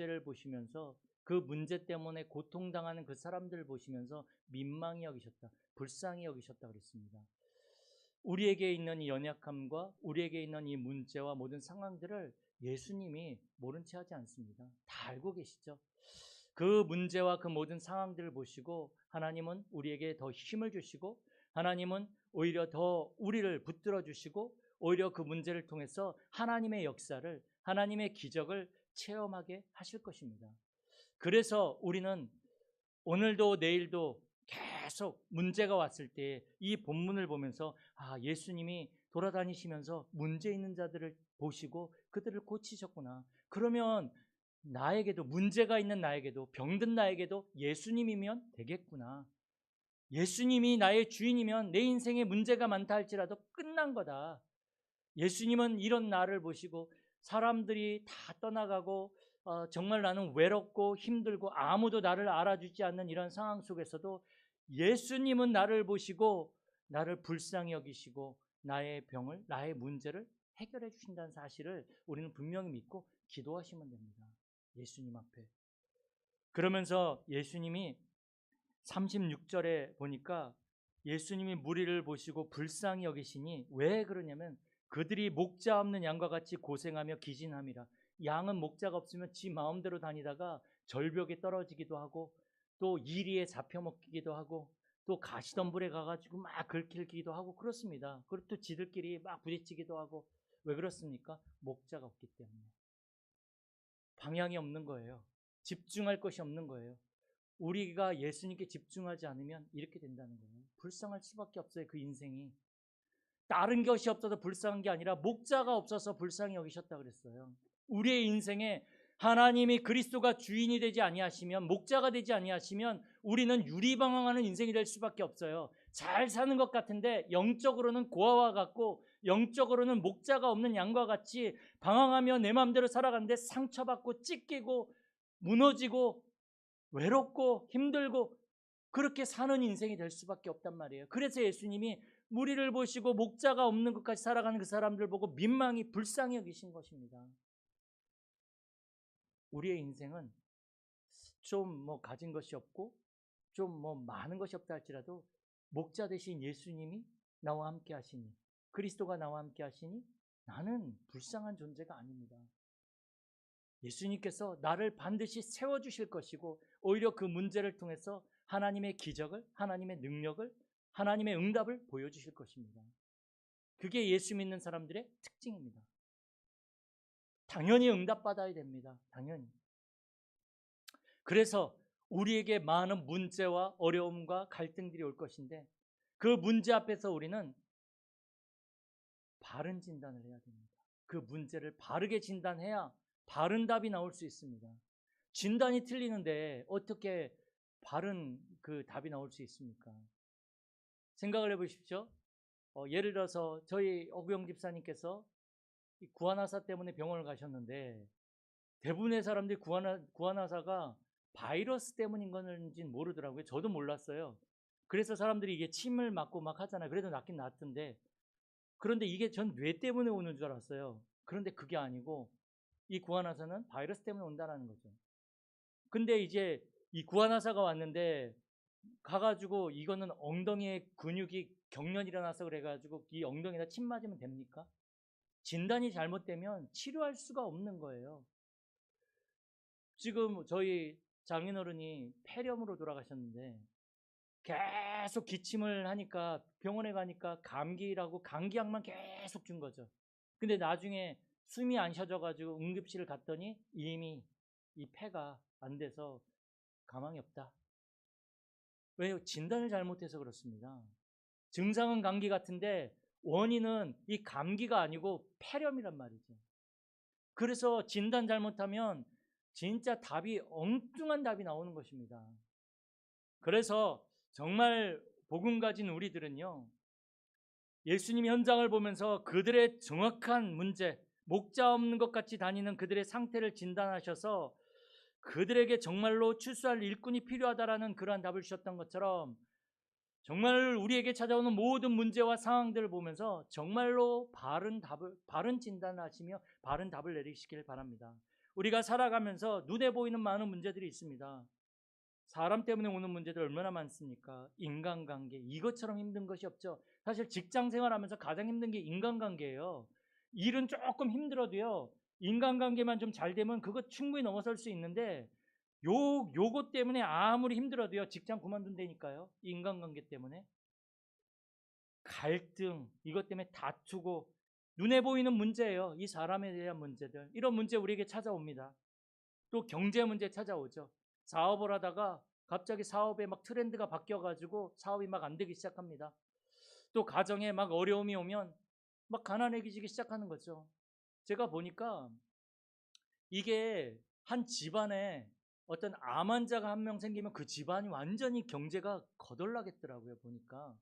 문제를 보시면서 그 문제 때문에 고통당하는 그 사람들을 보시면서 민망히 여기셨다, 불쌍히 여기셨다 그랬습니다. 우리에게 있는 이 연약함과 우리에게 있는 이 문제와 모든 상황들을 예수님이 모른 채 하지 않습니다. 다 알고 계시죠. 그 문제와 그 모든 상황들을 보시고 하나님은 우리에게 더 힘을 주시고 하나님은 오히려 더 우리를 붙들어 주시고 오히려 그 문제를 통해서 하나님의 역사를, 하나님의 기적을 체험하게 하실 것입니다. 그래서 우리는 오늘도 내일도 계속 문제가 왔을 때 이 본문을 보면서 예수님이 돌아다니시면서 문제 있는 자들을 보시고 그들을 고치셨구나. 그러면 나에게도, 문제가 있는 나에게도, 병든 나에게도 예수님이면 되겠구나. 예수님이 나의 주인이면 내 인생에 문제가 많다 할지라도 끝난 거다. 예수님은 이런 나를 보시고 사람들이 다 떠나가고 정말 나는 외롭고 힘들고 아무도 나를 알아주지 않는 이런 상황 속에서도 예수님은 나를 보시고 나를 불쌍히 여기시고 나의 병을, 나의 문제를 해결해 주신다는 사실을 우리는 분명히 믿고 기도하시면 됩니다. 예수님 앞에. 그러면서 예수님이 36절에 보니까 예수님이 무리를 보시고 불쌍히 여기시니 왜 그러냐면 그들이 목자 없는 양과 같이 고생하며 기진함이라. 양은 목자가 없으면 지 마음대로 다니다가 절벽에 떨어지기도 하고 또 이리에 잡혀먹기도 하고 또 가시덤불에 가가지고 막 긁히기도 하고 그렇습니다. 그리고 또 지들끼리 막 부딪히기도 하고. 왜 그렇습니까? 목자가 없기 때문에. 방향이 없는 거예요. 집중할 것이 없는 거예요. 우리가 예수님께 집중하지 않으면 이렇게 된다는 거예요. 불쌍할 수밖에 없어요. 그 인생이. 다른 것이 없어서 불쌍한 게 아니라 목자가 없어서 불쌍히 여기셨다 그랬어요. 우리의 인생에 하나님이 그리스도가 주인이 되지 아니하시면, 목자가 되지 아니하시면 우리는 유리방황하는 인생이 될 수밖에 없어요. 잘 사는 것 같은데 영적으로는 고아와 같고 영적으로는 목자가 없는 양과 같이 방황하며 내 마음대로 살아가는데 상처받고 찢기고 무너지고 외롭고 힘들고 그렇게 사는 인생이 될 수밖에 없단 말이에요. 그래서 예수님이 무리를 보시고 목자가 없는 것까지 살아가는 그 사람들 보고 민망히 불쌍히 여기신 것입니다. 우리의 인생은 좀 가진 것이 없고 좀 많은 것이 없다 할지라도 목자 되신 예수님이 나와 함께 하시니, 그리스도가 나와 함께 하시니 나는 불쌍한 존재가 아닙니다. 예수님께서 나를 반드시 세워주실 것이고 오히려 그 문제를 통해서 하나님의 기적을, 하나님의 능력을, 하나님의 응답을 보여주실 것입니다. 그게 예수 믿는 사람들의 특징입니다. 당연히 응답받아야 됩니다. 당연히. 그래서 우리에게 많은 문제와 어려움과 갈등들이 올 것인데 그 문제 앞에서 우리는 바른 진단을 해야 됩니다. 그 문제를 바르게 진단해야 바른 답이 나올 수 있습니다. 진단이 틀리는데 어떻게 바른 그 답이 나올 수 있습니까? 생각을 해보십시오. 예를 들어서 저희 어구영 집사님께서 구안화사 때문에 병원을 가셨는데 대부분의 사람들이 구안화사가 바이러스 때문인 건지는 모르더라고요. 저도 몰랐어요. 그래서 사람들이 이게 침을 맞고 막 하잖아요. 그래도 낫긴 낫던데 그런데 이게 전 뇌 때문에 오는 줄 알았어요. 그런데 그게 아니고 이 구안화사는 바이러스 때문에 온다는 거죠. 근데 이제 이 구안화사가 왔는데 가가지고 이거는 엉덩이에 근육이 경련이 일어나서 그래가지고 이 엉덩이에다 침 맞으면 됩니까? 진단이 잘못되면 치료할 수가 없는 거예요. 지금 저희 장인어른이 폐렴으로 돌아가셨는데 계속 기침을 하니까 병원에 가니까 감기라고 감기약만 계속 준 거죠. 근데 나중에 숨이 안 쉬어져가지고 응급실을 갔더니 이미 이 폐가 안 돼서 가망이 없다. 왜요? 진단을 잘못해서 그렇습니다. 증상은 감기 같은데 원인은 이 감기가 아니고 폐렴이란 말이죠. 그래서 진단 잘못하면 진짜 답이 엉뚱한 답이 나오는 것입니다. 그래서 정말 복음 가진 우리들은요, 예수님 현장을 보면서 그들의 정확한 문제, 목자 없는 것 같이 다니는 그들의 상태를 진단하셔서 그들에게 정말로 출소할 일꾼이 필요하다라는 그러한 답을 주셨던 것처럼 정말 우리에게 찾아오는 모든 문제와 상황들을 보면서 정말로 바른 진단을 하시며 바른 답을 내리시길 바랍니다. 우리가 살아가면서 눈에 보이는 많은 문제들이 있습니다. 사람 때문에 오는 문제들 얼마나 많습니까? 인간관계, 이것처럼 힘든 것이 없죠. 사실 직장 생활하면서 가장 힘든 게 인간관계예요. 일은 조금 힘들어도요, 인간관계만 좀 잘 되면 그거 충분히 넘어설 수 있는데, 요것 때문에 아무리 힘들어도요, 직장 그만둔다니까요. 인간관계 때문에. 갈등, 이것 때문에 다투고, 눈에 보이는 문제예요. 이 사람에 대한 문제들. 이런 문제 우리에게 찾아옵니다. 또 경제 문제 찾아오죠. 사업을 하다가 갑자기 사업에 막 트렌드가 바뀌어가지고 사업이 막 안 되기 시작합니다. 또 가정에 막 어려움이 오면 막 가난해지기 시작하는 거죠. 제가 보니까 이게 한 집안에 어떤 암 환자가 한 명 생기면 그 집안이 완전히 경제가 거덜나겠더라고요, 보니까.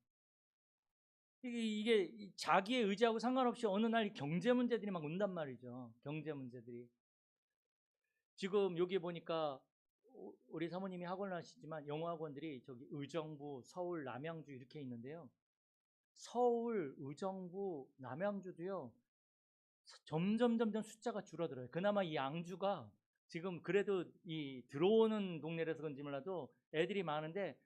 이게 자기의 의지하고 상관없이 어느 날 경제 문제들이 막 온단 말이죠. 경제 문제들이. 지금 여기 보니까 우리 사모님이 학원을 하시지만 영어학원들이 저기 의정부, 서울, 남양주 이렇게 있는데요. 서울, 의정부, 남양주도요. 점점 숫자가 줄어들어요. 그나마 이 양주가 지금 그래도 이 들어오는 동네라서 그런지 몰라도 애들이 많은데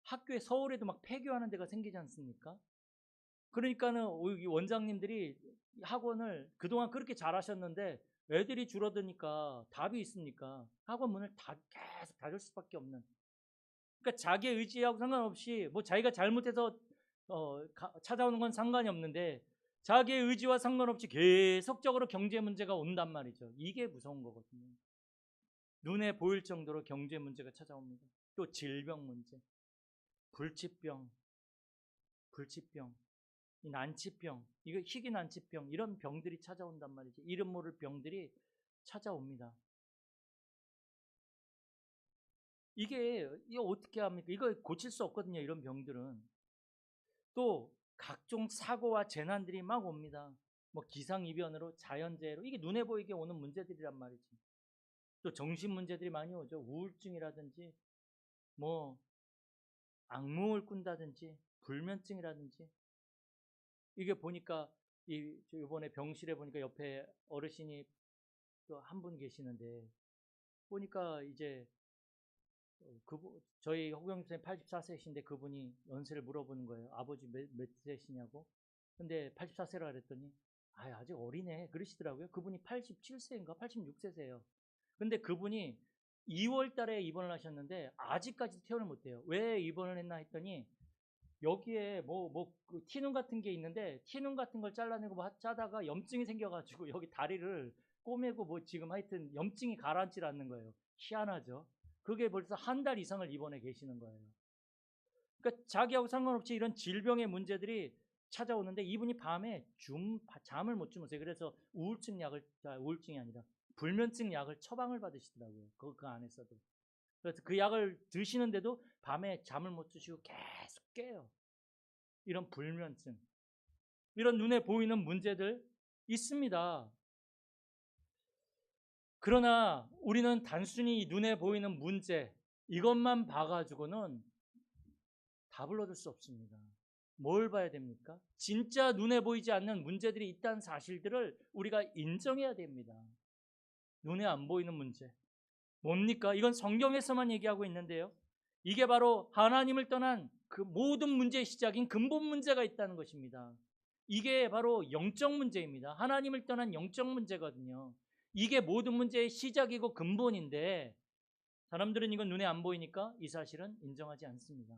학교에 서울에도 막 폐교하는 데가 생기지 않습니까? 그러니까는 이 원장님들이 학원을 그동안 그렇게 잘하셨는데 애들이 줄어드니까 답이 있습니까? 학원 문을 계속 닫을 수밖에 없는. 그러니까 자기의 의지하고 상관없이 뭐 자기가 잘못해서 찾아오는 건 상관이 없는데 자기의 의지와 상관없이 계속적으로 경제 문제가 온단 말이죠. 이게 무서운 거거든요. 눈에 보일 정도로 경제 문제가 찾아옵니다. 또 질병 문제, 불치병, 이 난치병, 이거 희귀 난치병 이런 병들이 찾아온단 말이죠. 이름 모를 병들이 찾아옵니다. 이거 어떻게 합니까? 이거 고칠 수 없거든요. 이런 병들은. 또 각종 사고와 재난들이 막 옵니다. 뭐 기상이변으로 자연재해로 이게 눈에 보이게 오는 문제들이란 말이지. 또 정신 문제들이 많이 오죠. 우울증이라든지 뭐 악몽을 꾼다든지 불면증이라든지. 이게 보니까 이번에 병실에 보니까 옆에 어르신이 또 한 분 계시는데 보니까 이제 저희 호경 선생님 84세이신데 그분이 연세를 물어보는 거예요. 아버지 몇 세시냐고. 근데 84세라 그랬더니 아직 어리네 그러시더라고요. 그분이 87세인가 86세세요. 근데 그분이 2월 달에 입원을 하셨는데 아직까지 퇴원을 못해요. 왜 입원을 했나 했더니 여기에 그 티눈 같은 게 있는데 티눈 같은 걸 잘라내고 짜다가 염증이 생겨가지고 여기 다리를 꼬매고 뭐 지금 하여튼 염증이 가라앉질 않는 거예요. 희한하죠. 그게 벌써 한 달 이상을 입원해 계시는 거예요. 그러니까 자기하고 상관없이 이런 질병의 문제들이 찾아오는데 이분이 밤에 잠을 못 주무세요. 그래서 우울증이 아니라 불면증 약을 처방을 받으시더라고요. 그 안에서도. 그래서 그 약을 드시는데도 밤에 잠을 못 주시고 계속 깨요. 이런 불면증, 이런 눈에 보이는 문제들 있습니다. 그러나 우리는 단순히 눈에 보이는 문제 이것만 봐가지고는 답을 얻을 수 없습니다. 뭘 봐야 됩니까? 진짜 눈에 보이지 않는 문제들이 있다는 사실들을 우리가 인정해야 됩니다. 눈에 안 보이는 문제 뭡니까? 이건 성경에서만 얘기하고 있는데요. 이게 바로 하나님을 떠난 그 모든 문제의 시작인 근본 문제가 있다는 것입니다. 이게 바로 영적 문제입니다. 하나님을 떠난 영적 문제거든요. 이게 모든 문제의 시작이고 근본인데 사람들은 이건 눈에 안 보이니까 이 사실은 인정하지 않습니다.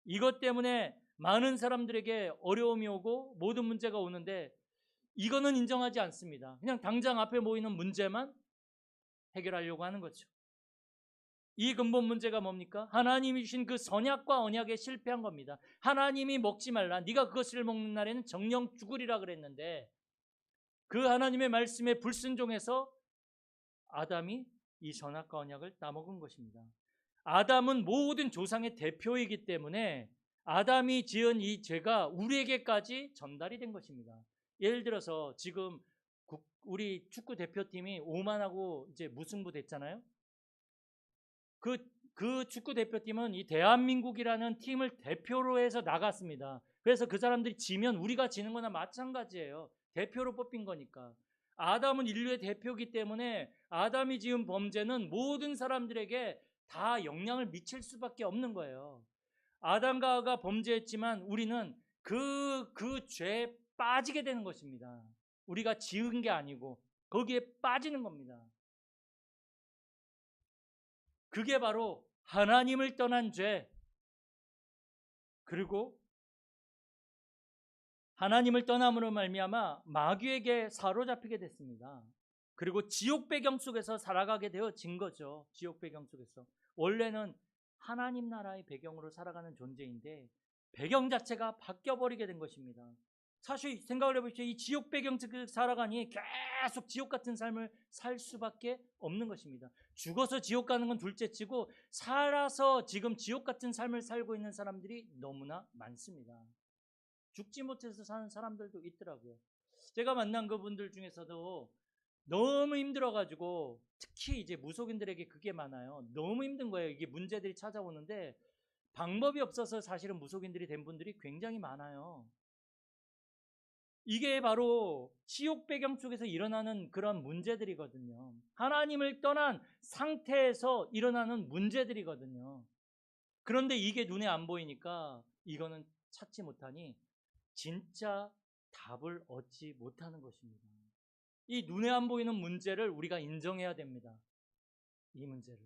이것 때문에 많은 사람들에게 어려움이 오고 모든 문제가 오는데 이거는 인정하지 않습니다. 그냥 당장 앞에 보이는 문제만 해결하려고 하는 거죠. 이 근본 문제가 뭡니까? 하나님이 주신 그 선약과 언약에 실패한 겁니다. 하나님이 먹지 말라. 네가 그것을 먹는 날에는 정령 죽으리라 그랬는데 그 하나님의 말씀에 불순종해서 아담이 이 선악과 언약을 따먹은 것입니다. 아담은 모든 조상의 대표이기 때문에 아담이 지은 이 죄가 우리에게까지 전달이 된 것입니다. 예를 들어서 지금 우리 축구 대표팀이 오만하고 이제 무승부 됐잖아요. 그 축구 대표팀은 이 대한민국이라는 팀을 대표로 해서 나갔습니다. 그래서 그 사람들이 지면 우리가 지는 거나 마찬가지예요. 대표로 뽑힌 거니까. 아담은 인류의 대표이기 때문에 아담이 지은 범죄는 모든 사람들에게 다 영향을 미칠 수밖에 없는 거예요. 아담과 하와가 범죄했지만 우리는 그 죄에 빠지게 되는 것입니다. 우리가 지은 게 아니고 거기에 빠지는 겁니다. 그게 바로 하나님을 떠난 죄, 그리고 하나님을 떠남으로 말미암아 마귀에게 사로잡히게 됐습니다. 그리고 지옥 배경 속에서 살아가게 되어진 거죠. 지옥 배경 속에서. 원래는 하나님 나라의 배경으로 살아가는 존재인데 배경 자체가 바뀌어버리게 된 것입니다. 사실 생각을 해보십시오. 이 지옥 배경 속에서 살아가니 계속 지옥 같은 삶을 살 수밖에 없는 것입니다. 죽어서 지옥 가는 건 둘째치고 살아서 지금 지옥 같은 삶을 살고 있는 사람들이 너무나 많습니다. 죽지 못해서 사는 사람들도 있더라고요. 제가 만난 그분들 중에서도 너무 힘들어가지고 특히 이제 무속인들에게 그게 많아요. 너무 힘든 거예요. 이게 문제들이 찾아오는데 방법이 없어서 사실은 무속인들이 된 분들이 굉장히 많아요. 이게 바로 지옥 배경 속에서 일어나는 그런 문제들이거든요. 하나님을 떠난 상태에서 일어나는 문제들이거든요. 그런데 이게 눈에 안 보이니까 이거는 찾지 못하니 진짜 답을 얻지 못하는 것입니다. 이 눈에 안 보이는 문제를 우리가 인정해야 됩니다. 이 문제를.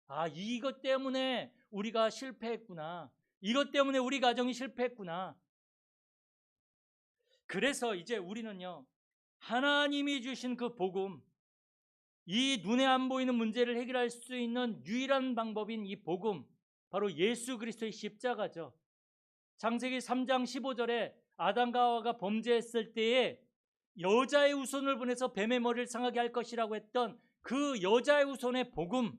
아, 이것 때문에 우리가 실패했구나. 이것 때문에 우리 가정이 실패했구나. 그래서 이제 우리는요, 하나님이 주신 그 복음, 이 눈에 안 보이는 문제를 해결할 수 있는 유일한 방법인 이 복음, 바로 예수 그리스도의 십자가죠. 창세기 3장 15절에 아담과 하와가 범죄했을 때에 여자의 후손을 보내서 뱀의 머리를 상하게 할 것이라고 했던 그 여자의 후손의 복음,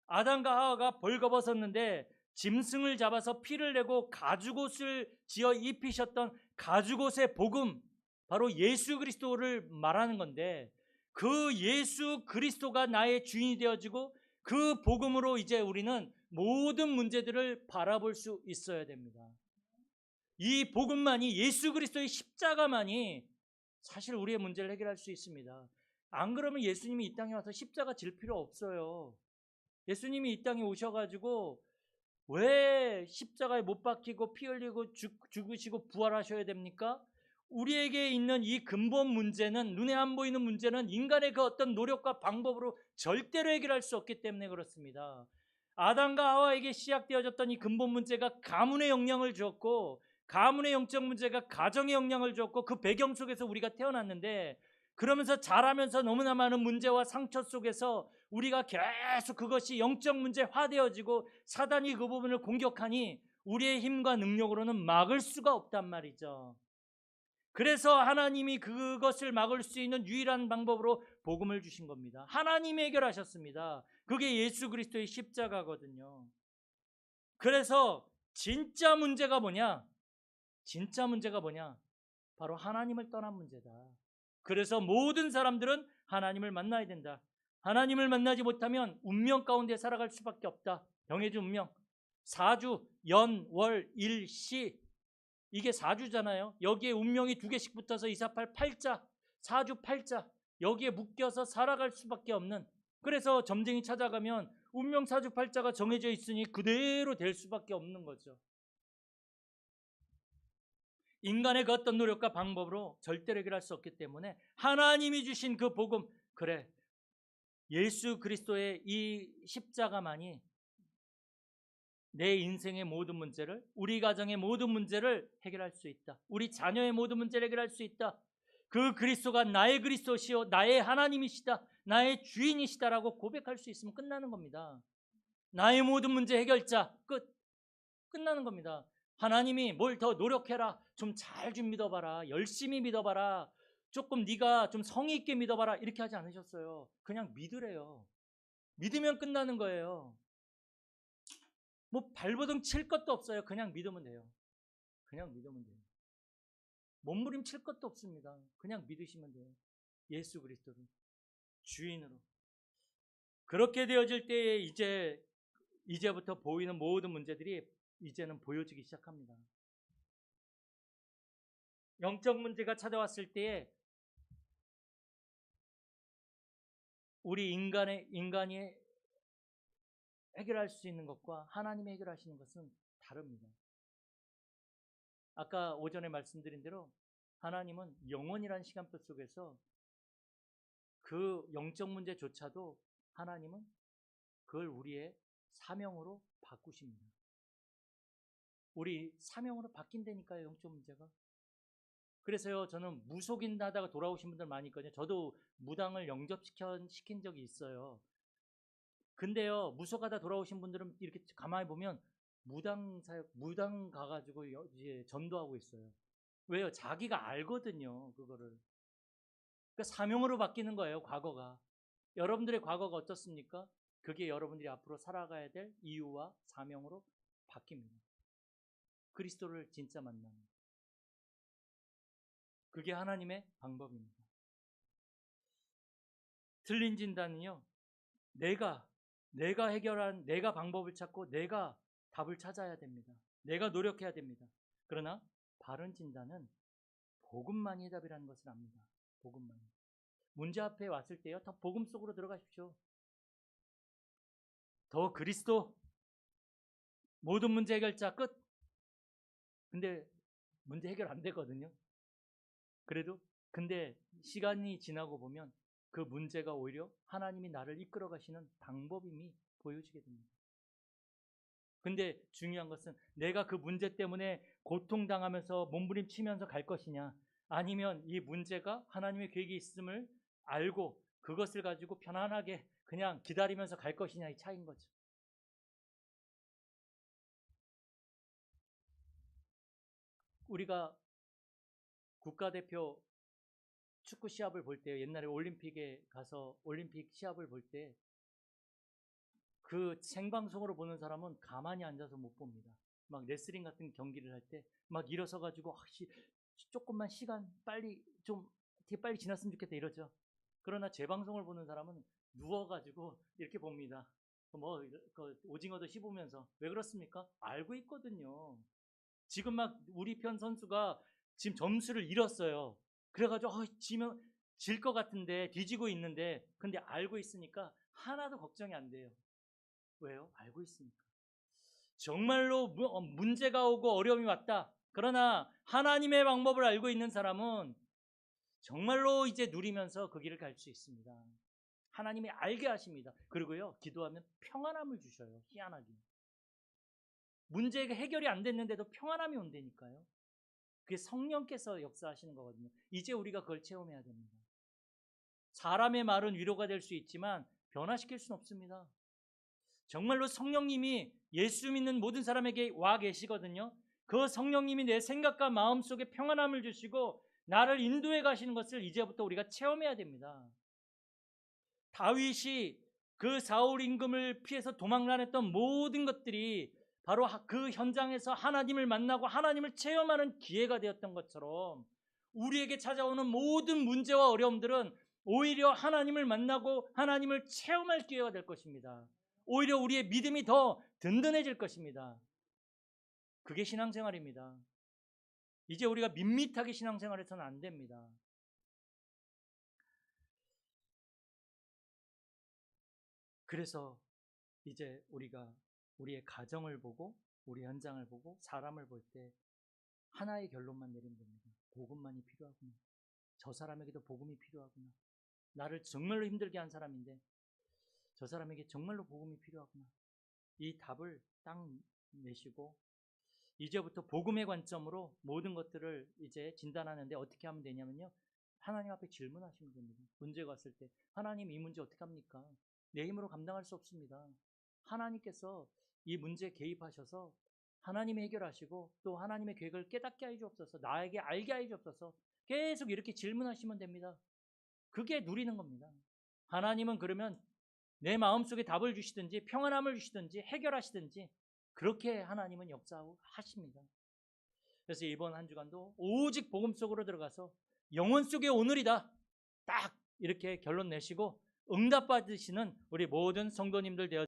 아담과 하와가 벌거벗었는데 짐승을 잡아서 피를 내고 가죽옷을 지어 입히셨던 가죽옷의 복음, 바로 예수 그리스도를 말하는 건데 그 예수 그리스도가 나의 주인이 되어지고 그 복음으로 이제 우리는 모든 문제들을 바라볼 수 있어야 됩니다. 이 복음만이, 예수 그리스도의 십자가만이 사실 우리의 문제를 해결할 수 있습니다. 안 그러면 예수님이 이 땅에 와서 십자가 질 필요 없어요. 예수님이 이 땅에 오셔가지고 왜 십자가에 못 박히고 피 흘리고 죽으시고 부활하셔야 됩니까? 우리에게 있는 이 근본 문제는, 눈에 안 보이는 문제는 인간의 그 어떤 노력과 방법으로 절대로 해결할 수 없기 때문에 그렇습니다. 아담과 하와에게 시작되어졌던 이 근본 문제가 가문의 영향을 주었고, 가문의 영적 문제가 가정의 영향을 주었고, 그 배경 속에서 우리가 태어났는데, 그러면서 자라면서 너무나 많은 문제와 상처 속에서 우리가 계속 그것이 영적 문제화되어지고 사단이 그 부분을 공격하니 우리의 힘과 능력으로는 막을 수가 없단 말이죠. 그래서 하나님이 그것을 막을 수 있는 유일한 방법으로 복음을 주신 겁니다. 하나님이 해결하셨습니다. 그게 예수 그리스도의 십자가거든요. 그래서 진짜 문제가 뭐냐? 진짜 문제가 뭐냐? 바로 하나님을 떠난 문제다. 그래서 모든 사람들은 하나님을 만나야 된다. 하나님을 만나지 못하면 운명 가운데 살아갈 수밖에 없다. 정해진 운명. 사주, 연, 월, 일, 시. 이게 사주잖아요. 여기에 운명이 두 개씩 붙어서 248 팔자, 사주 팔자. 여기에 묶여서 살아갈 수밖에 없는. 그래서 점쟁이 찾아가면 운명 사주 팔자가 정해져 있으니 그대로 될 수밖에 없는 거죠. 인간의 그 어떤 노력과 방법으로 절대로 해결할 수 없기 때문에 하나님이 주신 그 복음, 그래, 예수 그리스도의 이 십자가만이 내 인생의 모든 문제를, 우리 가정의 모든 문제를 해결할 수 있다. 우리 자녀의 모든 문제를 해결할 수 있다. 그 그리스도가 나의 그리스도시요 나의 하나님이시다, 나의 주인이시다라고 고백할 수 있으면 끝나는 겁니다. 나의 모든 문제 해결자, 끝나는 겁니다. 하나님이 뭘 더 노력해라, 좀 잘 좀 믿어봐라, 열심히 믿어봐라, 조금 네가 좀 성의 있게 믿어봐라, 이렇게 하지 않으셨어요. 그냥 믿으래요. 믿으면 끝나는 거예요. 뭐 발버둥 칠 것도 없어요. 그냥 믿으면 돼요. 그냥 믿으면 돼요. 몸부림칠 것도 없습니다. 그냥 믿으시면 돼요. 예수 그리스도를 주인으로. 그렇게 되어질 때에 이제부터 보이는 모든 문제들이 이제는 보여지기 시작합니다. 영적 문제가 찾아왔을 때에 우리 인간이 해결할 수 있는 것과 하나님이 해결하시는 것은 다릅니다. 아까 오전에 말씀드린 대로 하나님은 영원이라는 시간표 속에서 그 영적 문제조차도 하나님은 그걸 우리의 사명으로 바꾸십니다. 우리 사명으로 바뀐다니까요, 영적 문제가. 그래서요, 저는 무속인하다가 돌아오신 분들 많이 있거든요. 저도 무당을 영접시킨 적이 있어요. 근데요, 무속하다 돌아오신 분들은 이렇게 가만히 보면 무당 가가지고 이제 전도하고 있어요. 왜요? 자기가 알거든요, 그거를. 그러니까 사명으로 바뀌는 거예요, 과거가. 여러분들의 과거가 어떻습니까? 그게 여러분들이 앞으로 살아가야 될 이유와 사명으로 바뀝니다. 그리스도를 진짜 만나는. 그게 하나님의 방법입니다. 틀린 진단은요, 내가 해결한, 내가 방법을 찾고 내가 답을 찾아야 됩니다. 내가 노력해야 됩니다. 그러나 바른 진단은 복음만이 답이라는 것을 압니다. 복음만이. 문제 앞에 왔을 때요, 더 복음 속으로 들어가십시오. 더 그리스도, 모든 문제 해결자 끝. 근데 문제 해결 안 되거든요. 근데 시간이 지나고 보면 그 문제가 오히려 하나님이 나를 이끌어 가시는 방법임이 보여지게 됩니다. 근데 중요한 것은 내가 그 문제 때문에 고통당하면서 몸부림치면서 갈 것이냐, 아니면 이 문제가 하나님의 계획이 있음을 알고 그것을 가지고 편안하게 그냥 기다리면서 갈 것이냐의 차이인 거죠. 우리가 국가대표 축구 시합을 볼 때, 옛날에 올림픽에 가서 올림픽 시합을 볼 때 그 생방송으로 보는 사람은 가만히 앉아서 못 봅니다. 막 레슬링 같은 경기를 할 때 막 일어서 가지고 조금만 시간 빨리 지났으면 좋겠다 이러죠. 그러나 재방송을 보는 사람은 누워가지고 이렇게 봅니다. 오징어도 씹으면서. 왜 그렇습니까? 알고 있거든요. 지금 막 우리 편 선수가 지금 점수를 잃었어요. 그래가지고 지면 질 것 같은데 뒤지고 있는데, 근데 알고 있으니까 하나도 걱정이 안 돼요. 왜요? 알고 있으니까. 정말로 문제가 오고 어려움이 왔다. 그러나 하나님의 방법을 알고 있는 사람은 정말로 이제 누리면서 그 길을 갈 수 있습니다. 하나님이 알게 하십니다. 그리고요, 기도하면 평안함을 주셔요. 희한하게. 문제가 해결이 안 됐는데도 평안함이 온다니까요. 그게 성령께서 역사하시는 거거든요. 이제 우리가 그걸 체험해야 됩니다. 사람의 말은 위로가 될 수 있지만 변화시킬 수는 없습니다. 정말로 성령님이 예수 믿는 모든 사람에게 와 계시거든요. 그 성령님이 내 생각과 마음 속에 평안함을 주시고 나를 인도해 가시는 것을 이제부터 우리가 체험해야 됩니다. 다윗이 그 사울 임금을 피해서 도망다녔던 모든 것들이 바로 그 현장에서 하나님을 만나고 하나님을 체험하는 기회가 되었던 것처럼 우리에게 찾아오는 모든 문제와 어려움들은 오히려 하나님을 만나고 하나님을 체험할 기회가 될 것입니다. 오히려 우리의 믿음이 더 든든해질 것입니다. 그게 신앙생활입니다. 이제 우리가 밋밋하게 신앙생활해서는 안 됩니다. 그래서 이제 우리가 우리의 가정을 보고 우리 현장을 보고 사람을 볼 때 하나의 결론만 내리면 됩니다. 복음만이 필요하구나. 저 사람에게도 복음이 필요하구나. 나를 정말로 힘들게 한 사람인데 저 사람에게 정말로 복음이 필요하구나. 이 답을 딱 내시고 이제부터 복음의 관점으로 모든 것들을 이제 진단하는데 어떻게 하면 되냐면요, 하나님 앞에 질문하시면 됩니다. 문제가 왔을 때 하나님, 이 문제 어떻게 합니까? 내 힘으로 감당할 수 없습니다. 하나님께서 이 문제에 개입하셔서 하나님이 해결하시고 또 하나님의 계획을 깨닫게 하여 주옵소서, 나에게 알게 하여 주옵소서, 계속 이렇게 질문하시면 됩니다. 그게 누리는 겁니다. 하나님은 그러면 내 마음속에 답을 주시든지 평안함을 주시든지 해결하시든지 그렇게 하나님은 역사하십니다. 그래서 이번 한 주간도 오직 복음 속으로 들어가서 영혼 속의 오늘이다, 딱 이렇게 결론 내시고 응답받으시는 우리 모든 성도님들 되어